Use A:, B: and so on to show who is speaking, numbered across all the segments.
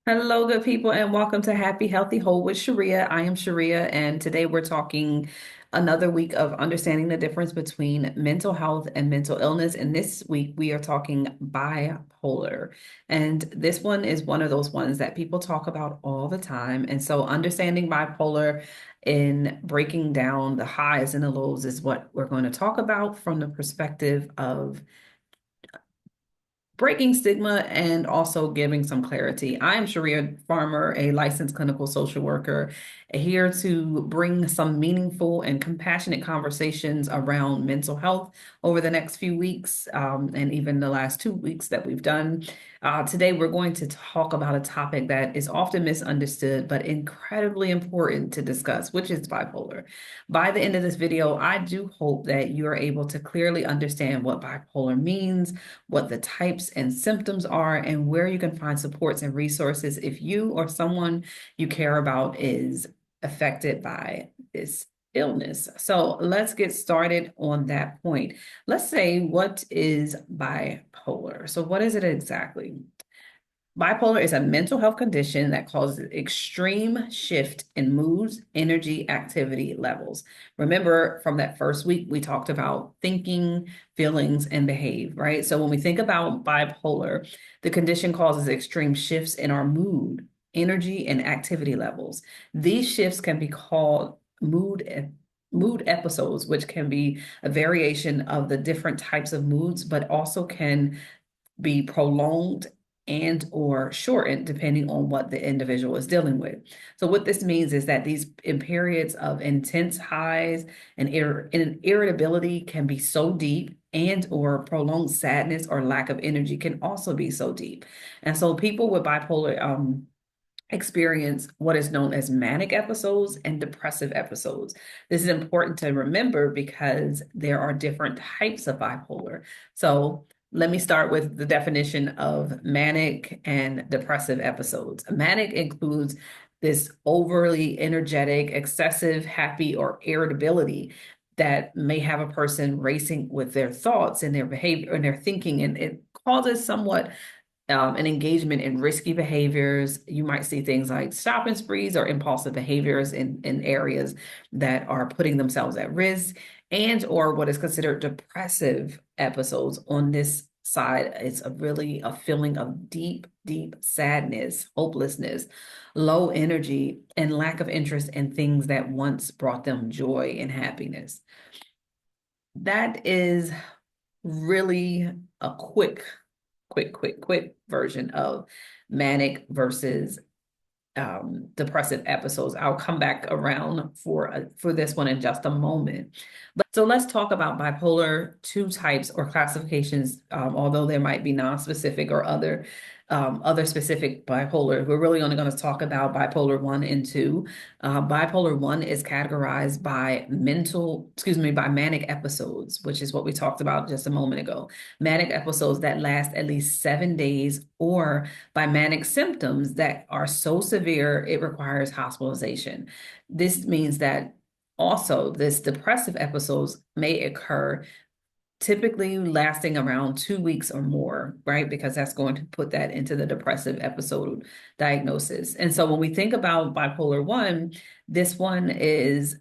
A: Hello, good people, and welcome to Happy, Healthy, Whole with Sharea. I am Sharea, and today we're talking another week of understanding the difference between mental health and mental illness. And this week we are talking bipolar. And this one is one of those ones that people talk about all the time. And so understanding bipolar in breaking down the highs and the lows is what we're going to talk about from the perspective of breaking stigma and also giving some clarity. I am Sharia Farmer, a licensed clinical social worker, here to bring some meaningful and compassionate conversations around mental health over the next few weeks, and even the last 2 weeks that we've done. Today, we're going to talk about a topic that is often misunderstood, but incredibly important to discuss, which is bipolar. By the end of this video, I do hope that you are able to clearly understand what bipolar means, what the types and symptoms are, and where you can find supports and resources if you or someone you care about is affected by this illness. So let's get started on that point. Let's say, what is bipolar? So, what is it exactly? Bipolar is a mental health condition that causes extreme shift in moods, energy, activity levels. Remember from that first week, we talked about thinking, feelings, and behave, right? So when we think about bipolar, the condition causes extreme shifts in our mood, energy, and activity levels. These shifts can be called mood episodes, which can be a variation of the different types of moods, but also can be prolonged and or shortened depending on what the individual is dealing with. So what this means is that these in periods of intense highs and irritability can be so deep, and or prolonged sadness or lack of energy can also be so deep. And so people with bipolar experience what is known as manic episodes and depressive episodes. This is important to remember because there are different types of bipolar. So let me start with the definition of manic and depressive episodes. Manic includes this overly energetic, excessive, happy, or irritability that may have a person racing with their thoughts and their behavior and their thinking, and it causes somewhat an engagement in risky behaviors. You might see things like shopping sprees or impulsive behaviors in areas that are putting themselves at risk, and or what is considered depressive episodes. On this side, it's a feeling of deep, deep sadness, hopelessness, low energy, and lack of interest in things that once brought them joy and happiness. That is really a quick version of manic versus depressive episodes. I'll come back around for this one in just a moment. But so let's talk about bipolar, two types or classifications, although there might be non-specific or other specific bipolar. We're really only going to talk about bipolar 1 and 2. Bipolar 1 is categorized by by manic episodes, which is what we talked about just a moment ago. Manic episodes that last at least 7 days, or by manic symptoms that are so severe it requires hospitalization. This means that also this depressive episodes may occur, typically lasting around 2 weeks or more, right? Because that's going to put that into the depressive episode diagnosis. And so when we think about bipolar 1, this one is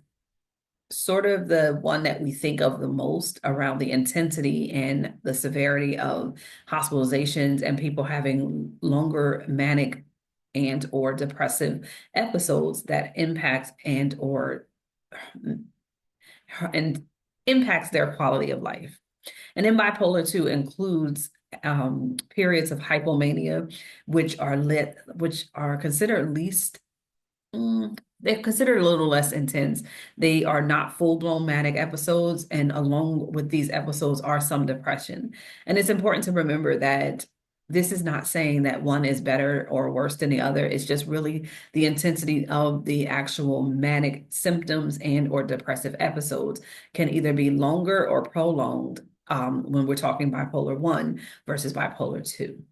A: sort of the one that we think of the most around the intensity and the severity of hospitalizations and people having longer manic and or depressive episodes that impact and impacts their quality of life. And then bipolar 2 includes periods of hypomania, which are considered least they're considered a little less intense. They are not full-blown manic episodes, and along with these episodes are some depression. And it's important to remember that this is not saying that one is better or worse than the other. It's just really the intensity of the actual manic symptoms and or depressive episodes can either be longer or prolonged when we're talking bipolar 1 versus bipolar 2.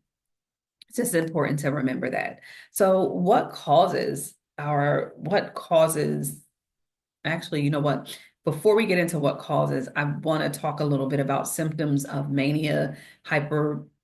A: It's just important to remember that. So actually, you know what? Before we get into what causes, I want to talk a little bit about symptoms of mania,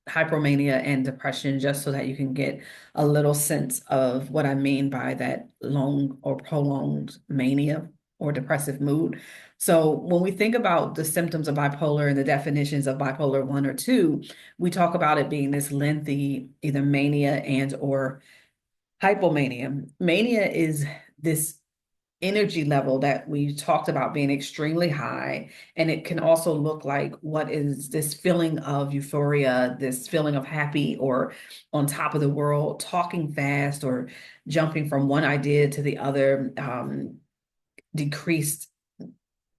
A: hypomania and depression, just so that you can get a little sense of what I mean by that long or prolonged mania or depressive mood. So when we think about the symptoms of bipolar and the definitions of bipolar 1 or 2, we talk about it being this lengthy either mania and or hypomania. Mania is this energy level that we talked about being extremely high. And it can also look like what is this feeling of euphoria, this feeling of happy or on top of the world, talking fast or jumping from one idea to the other, decreased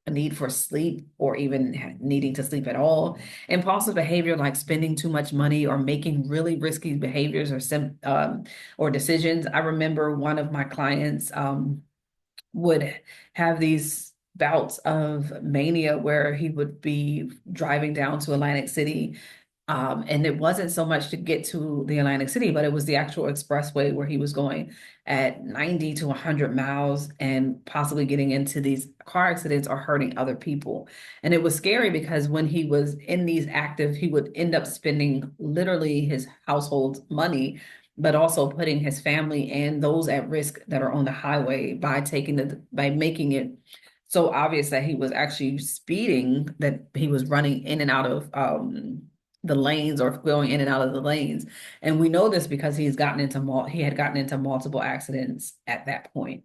A: need for sleep or even needing to sleep at all. Impulsive behavior like spending too much money or making really risky behaviors or decisions. I remember one of my clients would have these bouts of mania where he would be driving down to Atlantic City. And it wasn't so much to get to the Atlantic City, but it was the actual expressway where he was going at 90 to 100 miles and possibly getting into these car accidents or hurting other people. And it was scary because when he was in these active, he would end up spending literally his household's money, but also putting his family and those at risk that are on the highway by making it so obvious that he was actually speeding, that he was running in and out of the lanes or going in and out of the lanes. And we know this because he had gotten into multiple accidents at that point.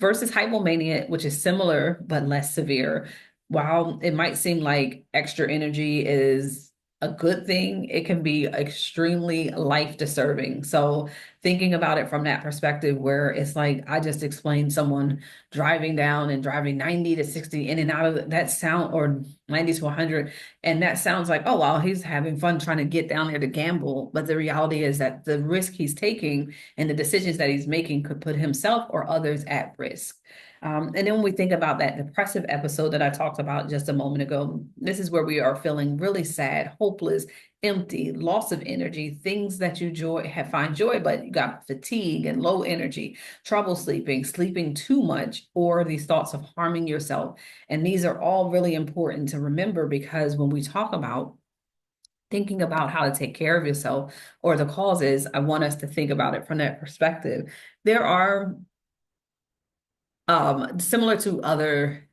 A: Versus hypomania, which is similar but less severe. While it might seem like extra energy is a good thing, it can be extremely life disturbing. So thinking about it from that perspective, where it's like I just explained someone driving down and driving 90 to 60 in and out of that sound, or 90 to 100, and that sounds like, oh well, he's having fun trying to get down there to gamble. But the reality is that the risk he's taking and the decisions that he's making could put himself or others at risk. And then when we think about that depressive episode that I talked about just a moment ago, this is where we are feeling really sad, hopeless, empty, loss of energy, things that you find joy, but you got fatigue and low energy, trouble sleeping, sleeping too much, or these thoughts of harming yourself. And these are all really important to remember, because when we talk about thinking about how to take care of yourself or the causes, I want us to think about it from that perspective. There are similar to other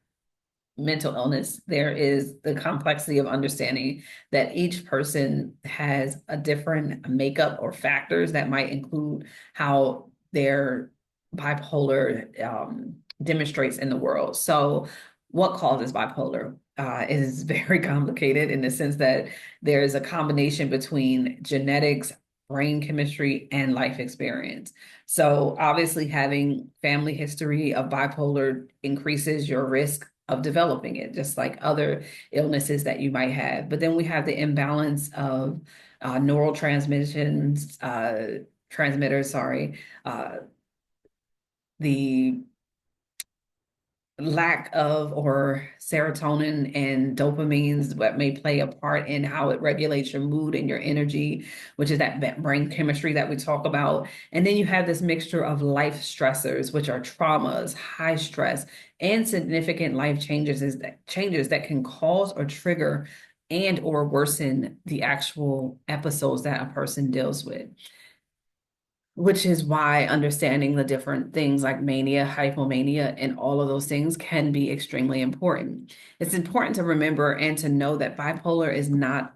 A: mental illness, there is the complexity of understanding that each person has a different makeup or factors that might include how their bipolar demonstrates in the world. So, what causes bipolar is very complicated in the sense that there is a combination between genetics, brain chemistry, and life experience. So, obviously, having family history of bipolar increases your risk of developing it, just like other illnesses that you might have. But then we have the imbalance of neurotransmissions, transmitters, sorry, the lack of or serotonin and dopamines that may play a part in how it regulates your mood and your energy, which is that brain chemistry that we talk about. And then you have this mixture of life stressors, which are traumas, high stress, and significant life changes that can cause or trigger and or worsen the actual episodes that a person deals with, which is why understanding the different things like mania, hypomania, and all of those things can be extremely important. It's important to remember and to know that bipolar is not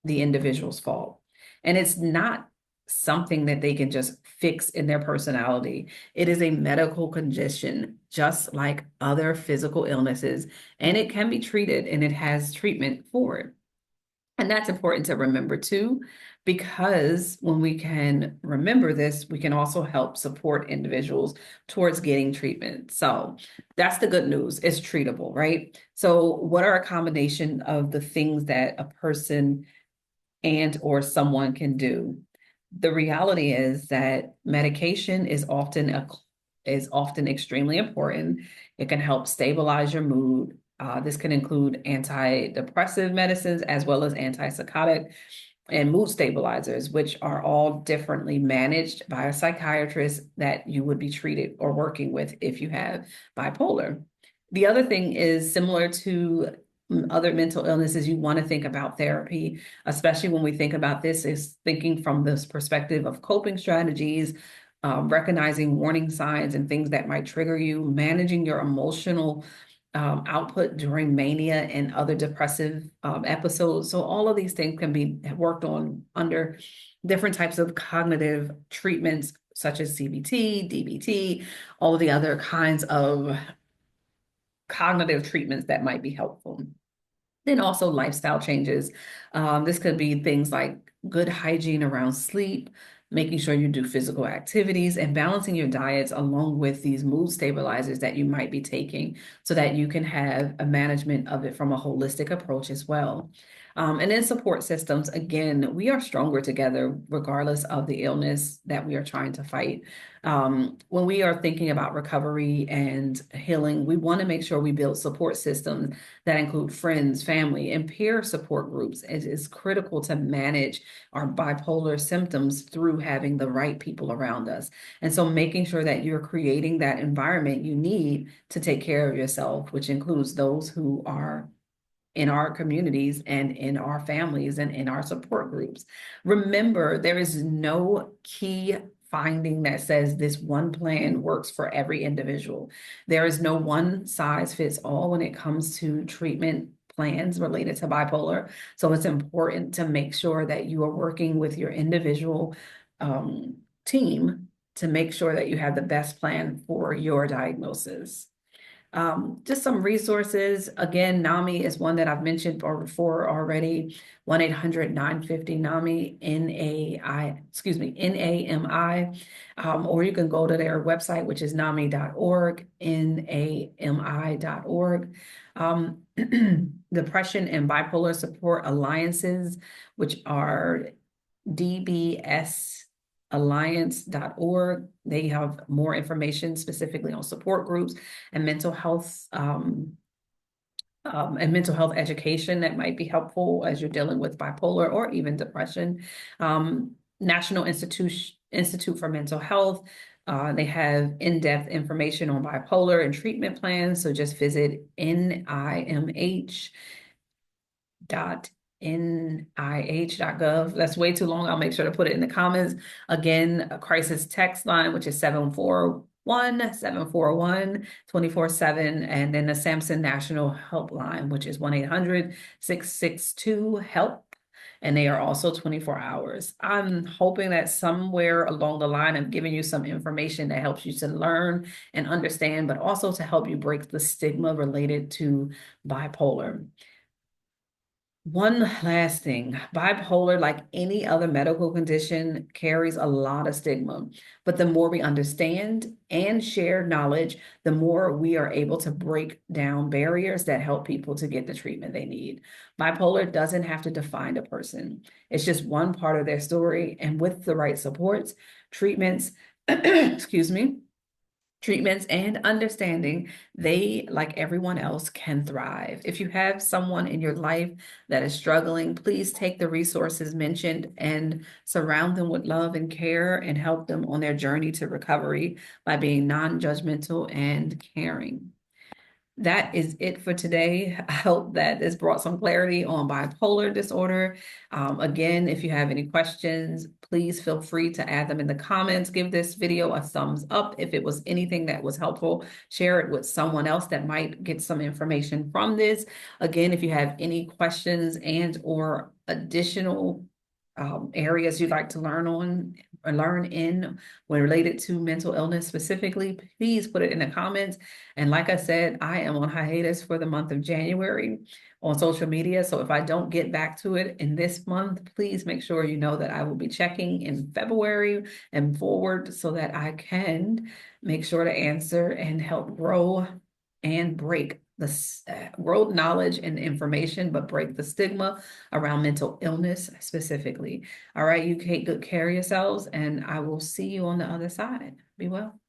A: the individual's fault. And it's not something that they can just fix in their personality. It is a medical condition, just like other physical illnesses, and it can be treated, and it has treatment for it. And that's important to remember too, because when we can remember this, we can also help support individuals towards getting treatment. So that's the good news. It's treatable, right? So what are a combination of the things that a person and or someone can do? The reality is that medication is often extremely important. It can help stabilize your mood. This can include antidepressive medicines as well as antipsychotic and mood stabilizers, which are all differently managed by a psychiatrist that you would be treated or working with if you have bipolar. The other thing is similar to other mental illnesses, you want to think about therapy, especially when we think about this, is thinking from this perspective of coping strategies, recognizing warning signs and things that might trigger you, managing your emotional output during mania and other depressive episodes. So all of these things can be worked on under different types of cognitive treatments, such as CBT, DBT, all of the other kinds of cognitive treatments that might be helpful. Then also lifestyle changes. This could be things like good hygiene around sleep, making sure you do physical activities, and balancing your diets along with these mood stabilizers that you might be taking so that you can have a management of it from a holistic approach as well. And then support systems. Again, we are stronger together regardless of the illness that we are trying to fight. When we are thinking about recovery and healing, we want to make sure we build support systems that include friends, family, and peer support groups. It is critical to manage our bipolar symptoms through having the right people around us. And so making sure that you're creating that environment you need to take care of yourself, which includes those who are in our communities and in our families and in our support groups. Remember, there is no key finding that says this one plan works for every individual. There is no one size fits all when it comes to treatment plans related to bipolar. So it's important to make sure that you are working with your individual team to make sure that you have the best plan for your diagnosis. Just some resources. Again, NAMI is one that I've mentioned before already. 1-800-950-NAMI, NAMI. Or you can go to their website, which is NAMI.org, NAMI.org. Depression and Bipolar Support Alliances, which are dbsalliance.org. They have more information specifically on support groups and mental health education that might be helpful as you're dealing with bipolar or even depression. National Institute for Mental Health. They have in-depth information on bipolar and treatment plans. So just visit nih.gov. That's way too long. I'll make sure to put it in the comments. Again, a crisis text line, which is 741-741-24/7. And then the Samson National Helpline, which is 1-800-662-HELP. And they are also 24 hours. I'm hoping that somewhere along the line, I'm giving you some information that helps you to learn and understand, but also to help you break the stigma related to bipolar. One last thing, bipolar, like any other medical condition, carries a lot of stigma. But the more we understand and share knowledge, the more we are able to break down barriers that help people to get the treatment they need. Bipolar doesn't have to define a person. It's just one part of their story. And with the right supports, treatments, excuse me, treatments and understanding, they, like everyone else, can thrive. If you have someone in your life that is struggling, please take the resources mentioned and surround them with love and care and help them on their journey to recovery by being non-judgmental and caring. That is it for today. I hope that this brought some clarity on bipolar disorder. Again, if you have any questions, please feel free to add them in the comments. Give this video a thumbs up if it was anything that was helpful. Share it with someone else that might get some information from this. Again, if you have any questions and or additional areas you'd like to learn on or learn in when related to mental illness specifically, please put it in the comments. And like I said, I am on hiatus for the month of January on social media. So if I don't get back to it in this month, please make sure you know that I will be checking in February and forward so that I can make sure to answer and help grow and break the world knowledge and information, but break the stigma around mental illness specifically. All right, you take good care of yourselves, and I will see you on the other side. Be well.